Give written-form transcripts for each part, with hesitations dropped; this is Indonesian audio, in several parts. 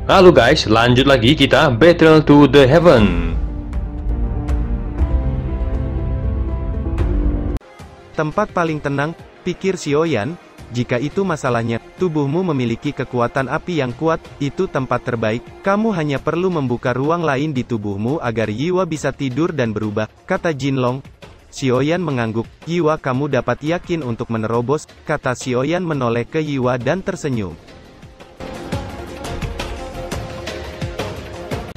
Halo guys, lanjut lagi kita Battle to the Heaven. Tempat paling tenang, pikir Xiaoyan. Jika itu masalahnya, tubuhmu memiliki kekuatan api yang kuat, itu tempat terbaik. Kamu hanya perlu membuka ruang lain di tubuhmu agar Yiwa bisa tidur dan berubah, kata Jinlong. Xiaoyan mengangguk. Yiwa, kamu dapat yakin untuk menerobos, kata Xiaoyan menoleh ke Yiwa dan tersenyum.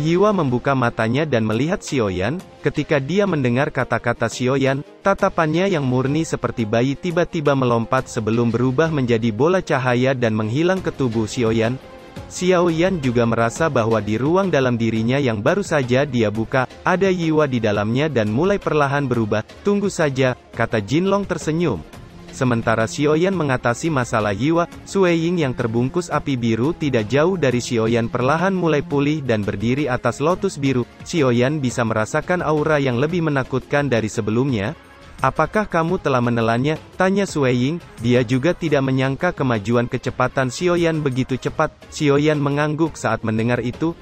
Yiwa membuka matanya dan melihat Xiaoyan. Ketika dia mendengar kata-kata Xiaoyan, tatapannya yang murni seperti bayi tiba-tiba melompat sebelum berubah menjadi bola cahaya dan menghilang ke tubuh Xiaoyan. Xiaoyan juga merasa bahwa di ruang dalam dirinya yang baru saja dia buka, ada Yiwa di dalamnya dan mulai perlahan berubah. Tunggu saja, kata Jinlong tersenyum. Sementara Xiaoyan mengatasi masalah Yiwa, Sueying yang terbungkus api biru tidak jauh dari Xiaoyan perlahan mulai pulih dan berdiri atas lotus biru. Xiaoyan bisa merasakan aura yang lebih menakutkan dari sebelumnya. Apakah kamu telah menelannya? Tanya Sueying. Dia juga tidak menyangka kemajuan kecepatan Xiaoyan begitu cepat. Xiaoyan mengangguk saat mendengar itu.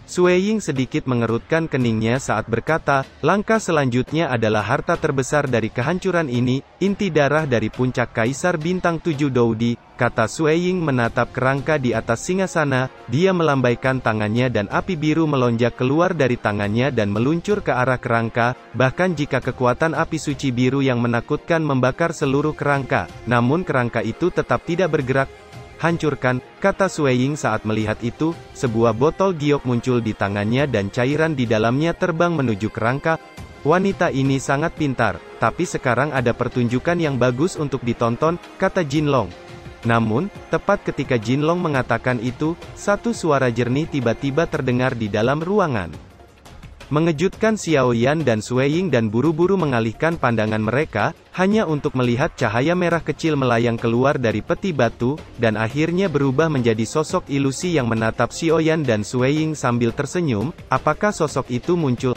Sueying sedikit mengerutkan keningnya saat berkata, langkah selanjutnya adalah harta terbesar dari kehancuran ini, inti darah dari puncak Kaisar Bintang 7 Doudi, kata Sueying menatap kerangka di atas singgasana. Dia melambaikan tangannya dan api biru melonjak keluar dari tangannya dan meluncur ke arah kerangka, bahkan jika kekuatan api suci biru yang menakutkan membakar seluruh kerangka, namun kerangka itu tetap tidak bergerak. Hancurkan, kata Sueying saat melihat itu. Sebuah botol giok muncul di tangannya dan cairan di dalamnya terbang menuju kerangka. Wanita ini sangat pintar, tapi sekarang ada pertunjukan yang bagus untuk ditonton, kata Jinlong. Namun, tepat ketika Jinlong mengatakan itu, satu suara jernih tiba-tiba terdengar di dalam ruangan. Mengejutkan Xiaoyan dan Sueying dan buru-buru mengalihkan pandangan mereka, hanya untuk melihat cahaya merah kecil melayang keluar dari peti batu, dan akhirnya berubah menjadi sosok ilusi yang menatap Xiaoyan dan Sueying sambil tersenyum. Apakah sosok itu muncul?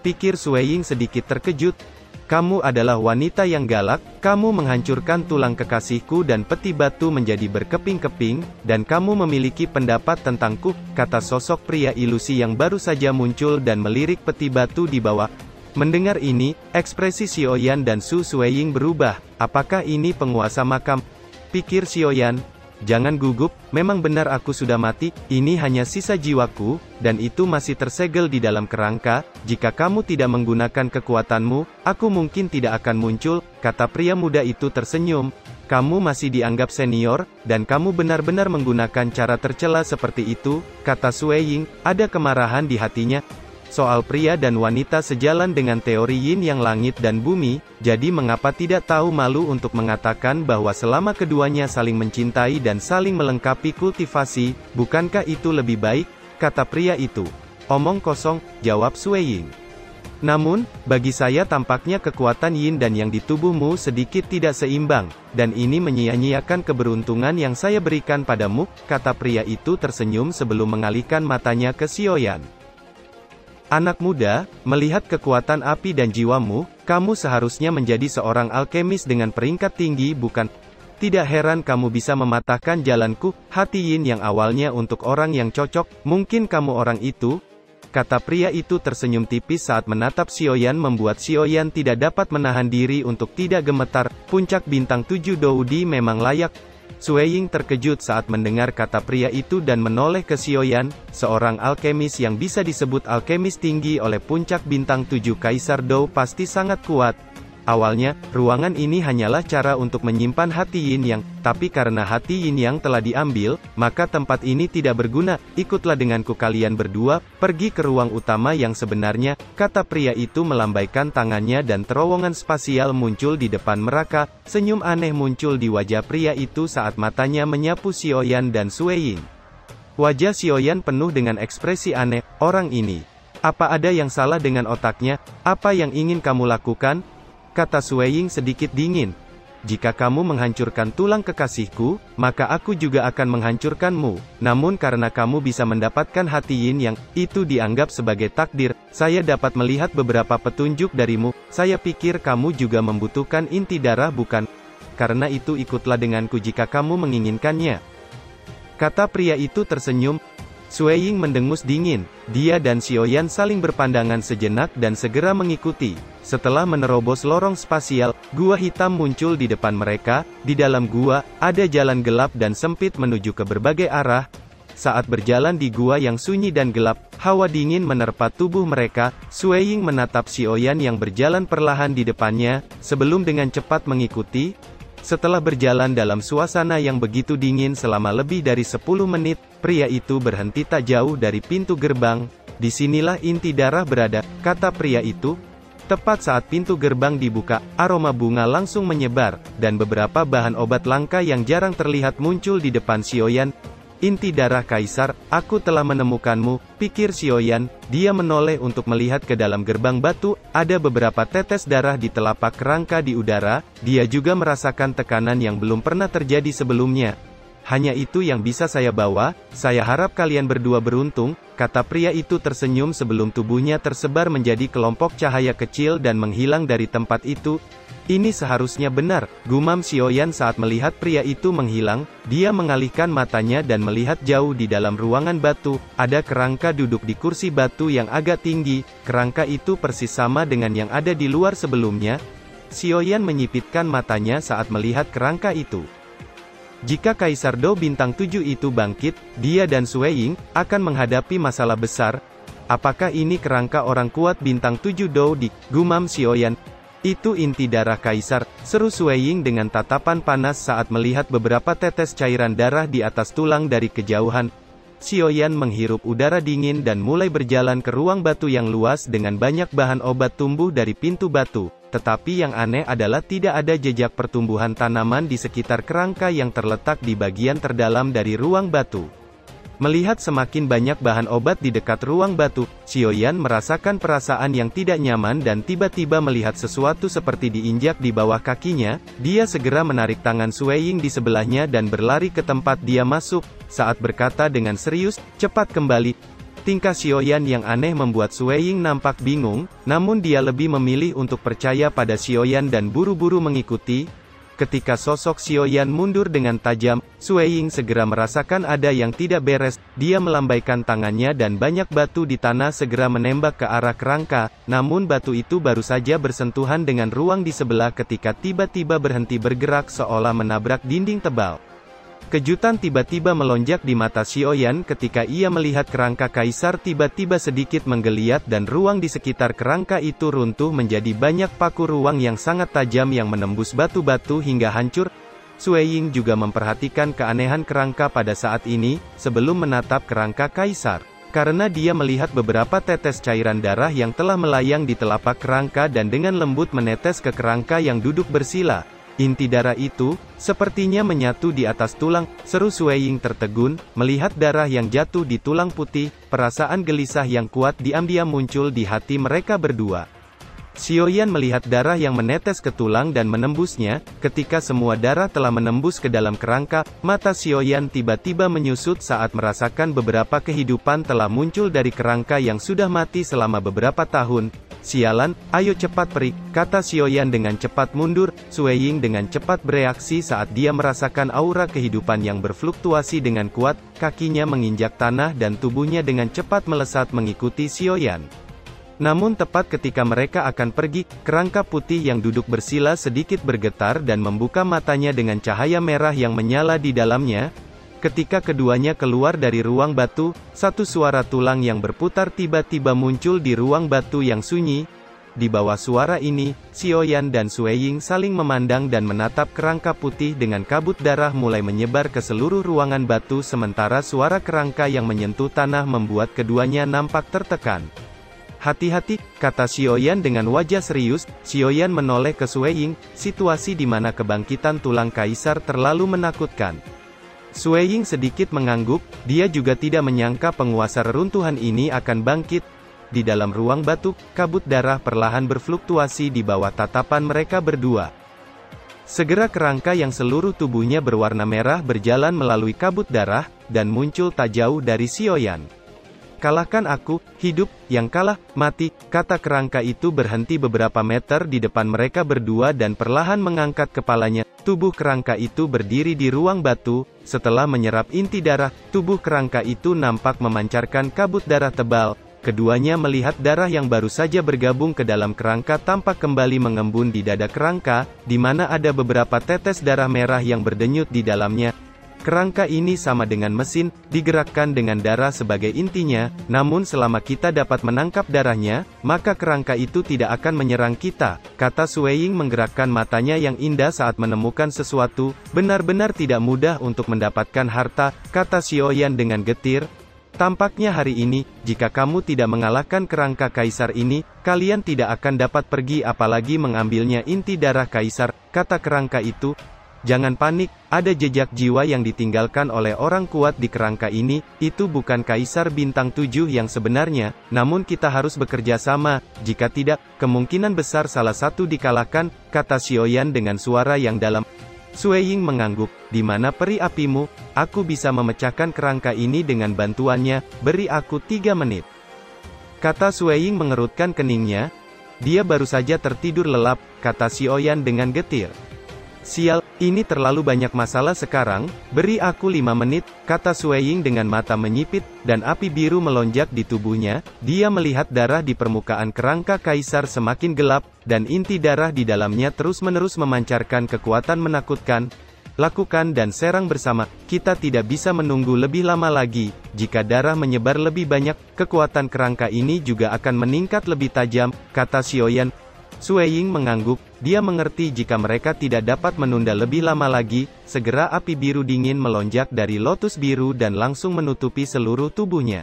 Pikir Sueying sedikit terkejut. Kamu adalah wanita yang galak, kamu menghancurkan tulang kekasihku dan peti batu menjadi berkeping-keping, dan kamu memiliki pendapat tentangku, kata sosok pria ilusi yang baru saja muncul dan melirik peti batu di bawah. Mendengar ini, ekspresi Xiaoyan dan Su Sueying berubah. Apakah ini penguasa makam? Pikir Xiaoyan. Jangan gugup, memang benar aku sudah mati, ini hanya sisa jiwaku, dan itu masih tersegel di dalam kerangka. Jika kamu tidak menggunakan kekuatanmu, aku mungkin tidak akan muncul, kata pria muda itu tersenyum. Kamu masih dianggap senior, dan kamu benar-benar menggunakan cara tercela seperti itu, kata Sueying. Ada kemarahan di hatinya. Soal pria dan wanita sejalan dengan teori yin yang langit dan bumi, jadi mengapa tidak tahu malu untuk mengatakan bahwa selama keduanya saling mencintai dan saling melengkapi kultivasi, bukankah itu lebih baik, kata pria itu. Omong kosong, jawab Sueying. Namun, bagi saya tampaknya kekuatan yin dan yang di tubuhmu sedikit tidak seimbang, dan ini menyia-nyiakan keberuntungan yang saya berikan padamu, kata pria itu tersenyum sebelum mengalihkan matanya ke Xiaoyan. Anak muda, melihat kekuatan api dan jiwamu, kamu seharusnya menjadi seorang alkemis dengan peringkat tinggi bukan? Tidak heran kamu bisa mematahkan jalanku, hati yin yang awalnya untuk orang yang cocok, mungkin kamu orang itu? Kata pria itu tersenyum tipis saat menatap Xiaoyan membuat Xiaoyan tidak dapat menahan diri untuk tidak gemetar. Puncak Bintang 7 Doudi memang layak. Sueying terkejut saat mendengar kata pria itu dan menoleh ke Xiaoyan, seorang alkemis yang bisa disebut alkemis tinggi oleh puncak bintang 7 Kaisar Dou pasti sangat kuat. Awalnya, ruangan ini hanyalah cara untuk menyimpan hati yin yang, tapi karena hati yin yang telah diambil, maka tempat ini tidak berguna. Ikutlah denganku kalian berdua, pergi ke ruang utama yang sebenarnya, kata pria itu melambaikan tangannya dan terowongan spasial muncul di depan mereka. Senyum aneh muncul di wajah pria itu saat matanya menyapu Xiaoyan dan Sueying. Wajah Xiaoyan penuh dengan ekspresi aneh. Orang ini, apa ada yang salah dengan otaknya? Apa yang ingin kamu lakukan? Kata Sueying sedikit dingin. Jika kamu menghancurkan tulang kekasihku, maka aku juga akan menghancurkanmu. Namun karena kamu bisa mendapatkan hati yin yang, itu dianggap sebagai takdir, saya dapat melihat beberapa petunjuk darimu. Saya pikir kamu juga membutuhkan inti darah bukan? Karena itu ikutlah denganku jika kamu menginginkannya. Kata pria itu tersenyum. Sui Ying mendengus dingin. Dia dan Xiaoyan saling berpandangan sejenak dan segera mengikuti. Setelah menerobos lorong spasial, gua hitam muncul di depan mereka. Di dalam gua, ada jalan gelap dan sempit menuju ke berbagai arah. Saat berjalan di gua yang sunyi dan gelap, hawa dingin menerpa tubuh mereka. Sui Ying menatap Xiaoyan yang berjalan perlahan di depannya, sebelum dengan cepat mengikuti. Setelah berjalan dalam suasana yang begitu dingin selama lebih dari 10 menit, pria itu berhenti tak jauh dari pintu gerbang. "Disinilah inti darah berada," kata pria itu. Tepat saat pintu gerbang dibuka, aroma bunga langsung menyebar, dan beberapa bahan obat langka yang jarang terlihat muncul di depan Xiaoyan. "Inti darah kaisar, aku telah menemukanmu," pikir Xiaoyan. Dia menoleh untuk melihat ke dalam gerbang batu, ada beberapa tetes darah di telapak kerangka di udara. Dia juga merasakan tekanan yang belum pernah terjadi sebelumnya. "Hanya itu yang bisa saya bawa, saya harap kalian berdua beruntung," kata pria itu tersenyum sebelum tubuhnya tersebar menjadi kelompok cahaya kecil dan menghilang dari tempat itu. "Ini seharusnya benar," gumam Xiaoyan saat melihat pria itu menghilang. Dia mengalihkan matanya dan melihat jauh di dalam ruangan batu. Ada kerangka duduk di kursi batu yang agak tinggi. Kerangka itu persis sama dengan yang ada di luar sebelumnya. Xiaoyan menyipitkan matanya saat melihat kerangka itu. Jika Kaisar Dou Bintang 7 itu bangkit, dia dan Sui Ying akan menghadapi masalah besar. "Apakah ini kerangka orang kuat Bintang 7 Dou Di?" gumam Xiaoyan. "Itu inti darah kaisar," seru Sui Ying dengan tatapan panas saat melihat beberapa tetes cairan darah di atas tulang dari kejauhan. Xiaoyan menghirup udara dingin dan mulai berjalan ke ruang batu yang luas dengan banyak bahan obat tumbuh dari pintu batu. Tetapi yang aneh adalah tidak ada jejak pertumbuhan tanaman di sekitar kerangka yang terletak di bagian terdalam dari ruang batu. Melihat semakin banyak bahan obat di dekat ruang batu, Xiaoyan merasakan perasaan yang tidak nyaman dan tiba-tiba melihat sesuatu seperti diinjak di bawah kakinya. Dia segera menarik tangan Sui Ying di sebelahnya dan berlari ke tempat dia masuk. Saat berkata dengan serius, "Cepat kembali." Tingkah Xiaoyan yang aneh membuat Sui Ying nampak bingung, namun dia lebih memilih untuk percaya pada Xiaoyan dan buru-buru mengikuti. Ketika sosok Xiaoyan mundur dengan tajam, Sui Ying segera merasakan ada yang tidak beres. Dia melambaikan tangannya dan banyak batu di tanah segera menembak ke arah kerangka, namun batu itu baru saja bersentuhan dengan ruang di sebelah ketika tiba-tiba berhenti bergerak seolah menabrak dinding tebal. Kejutan tiba-tiba melonjak di mata Xiaoyan ketika ia melihat kerangka kaisar tiba-tiba sedikit menggeliat dan ruang di sekitar kerangka itu runtuh menjadi banyak paku ruang yang sangat tajam yang menembus batu-batu hingga hancur. Sui Ying juga memperhatikan keanehan kerangka pada saat ini, sebelum menatap kerangka kaisar. Karena dia melihat beberapa tetes cairan darah yang telah melayang di telapak kerangka dan dengan lembut menetes ke kerangka yang duduk bersila. "Inti darah itu, sepertinya menyatu di atas tulang," seru Sui Ying tertegun, melihat darah yang jatuh di tulang putih. Perasaan gelisah yang kuat diam-diam muncul di hati mereka berdua. Xiaoyan melihat darah yang menetes ke tulang dan menembusnya. Ketika semua darah telah menembus ke dalam kerangka, mata Xiaoyan tiba-tiba menyusut saat merasakan beberapa kehidupan telah muncul dari kerangka yang sudah mati selama beberapa tahun. "Sialan, ayo cepat pergi," kata Xiaoyan dengan cepat mundur. Sui Ying dengan cepat bereaksi saat dia merasakan aura kehidupan yang berfluktuasi dengan kuat. Kakinya menginjak tanah dan tubuhnya dengan cepat melesat mengikuti Xiaoyan. Namun tepat ketika mereka akan pergi, kerangka putih yang duduk bersila sedikit bergetar dan membuka matanya dengan cahaya merah yang menyala di dalamnya. Ketika keduanya keluar dari ruang batu, satu suara tulang yang berputar tiba-tiba muncul di ruang batu yang sunyi. Di bawah suara ini, Xiaoyan dan Sui Ying saling memandang dan menatap kerangka putih dengan kabut darah mulai menyebar ke seluruh ruangan batu sementara suara kerangka yang menyentuh tanah membuat keduanya nampak tertekan. "Hati-hati," kata Xiaoyan dengan wajah serius. Xiaoyan menoleh ke Sui Ying, situasi di mana kebangkitan tulang kaisar terlalu menakutkan. Sui Ying sedikit mengangguk, dia juga tidak menyangka penguasa reruntuhan ini akan bangkit. Di dalam ruang batu, kabut darah perlahan berfluktuasi di bawah tatapan mereka berdua. Segera kerangka yang seluruh tubuhnya berwarna merah berjalan melalui kabut darah, dan muncul tak jauh dari Xiaoyan. kalahkan aku, hidup, yang kalah, mati." Kata kerangka itu berhenti beberapa meter di depan mereka berdua dan perlahan mengangkat kepalanya. Tubuh kerangka itu berdiri di ruang batu. Setelah menyerap inti darah, tubuh kerangka itu nampak memancarkan kabut darah tebal. Keduanya melihat darah yang baru saja bergabung ke dalam kerangka tampak kembali mengembun di dada kerangka, di mana ada beberapa tetes darah merah yang berdenyut di dalamnya. Kerangka ini sama dengan mesin, digerakkan dengan darah sebagai intinya, namun selama kita dapat menangkap darahnya, maka kerangka itu tidak akan menyerang kita, kata Sui Ying menggerakkan matanya yang indah saat menemukan sesuatu. Benar-benar tidak mudah untuk mendapatkan harta, kata Xiaoyan dengan getir. Tampaknya hari ini, jika kamu tidak mengalahkan kerangka kaisar ini, kalian tidak akan dapat pergi apalagi mengambilnya inti darah kaisar, kata kerangka itu. Jangan panik, ada jejak jiwa yang ditinggalkan oleh orang kuat di kerangka ini, itu bukan kaisar bintang 7 yang sebenarnya, namun kita harus bekerja sama, jika tidak, kemungkinan besar salah satu dikalahkan, kata Xiaoyan dengan suara yang dalam. Sui Ying mengangguk, "Di mana peri apimu? Aku bisa memecahkan kerangka ini dengan bantuannya, beri aku 3 menit. Kata Sui Ying mengerutkan keningnya. Dia baru saja tertidur lelap, kata Xiaoyan dengan getir. "Sial, ini terlalu banyak masalah sekarang, beri aku 5 menit, kata Sui Ying dengan mata menyipit, dan api biru melonjak di tubuhnya. Dia melihat darah di permukaan kerangka kaisar semakin gelap, dan inti darah di dalamnya terus-menerus memancarkan kekuatan menakutkan. Lakukan dan serang bersama, kita tidak bisa menunggu lebih lama lagi, jika darah menyebar lebih banyak, kekuatan kerangka ini juga akan meningkat lebih tajam, kata Xiaoyan. Sui Ying mengangguk, dia mengerti jika mereka tidak dapat menunda lebih lama lagi, segera api biru dingin melonjak dari lotus biru dan langsung menutupi seluruh tubuhnya.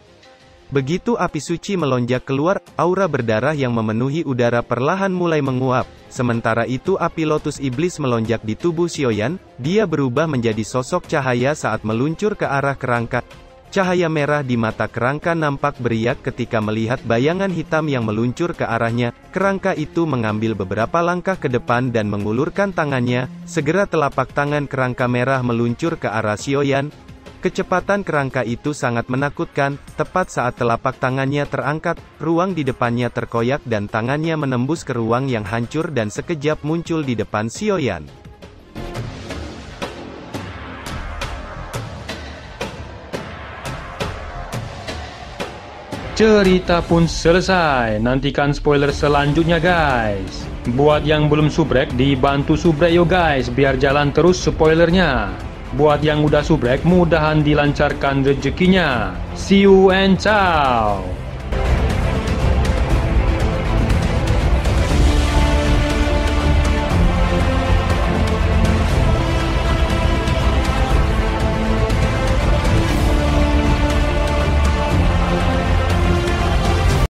Begitu api suci melonjak keluar, aura berdarah yang memenuhi udara perlahan mulai menguap. Sementara itu api lotus iblis melonjak di tubuh Xiaoyan, dia berubah menjadi sosok cahaya saat meluncur ke arah kerangka. Cahaya merah di mata kerangka nampak beriak ketika melihat bayangan hitam yang meluncur ke arahnya. Kerangka itu mengambil beberapa langkah ke depan dan mengulurkan tangannya. Segera telapak tangan kerangka merah meluncur ke arah Xiaoyan. Kecepatan kerangka itu sangat menakutkan. Tepat saat telapak tangannya terangkat, ruang di depannya terkoyak dan tangannya menembus ke ruang yang hancur dan sekejap muncul di depan Xiaoyan. Cerita pun selesai, nantikan spoiler selanjutnya guys. Buat yang belum subrek, dibantu subrek yo guys, biar jalan terus spoilernya. Buat yang udah subrek, mudahan dilancarkan rezekinya. See you and ciao.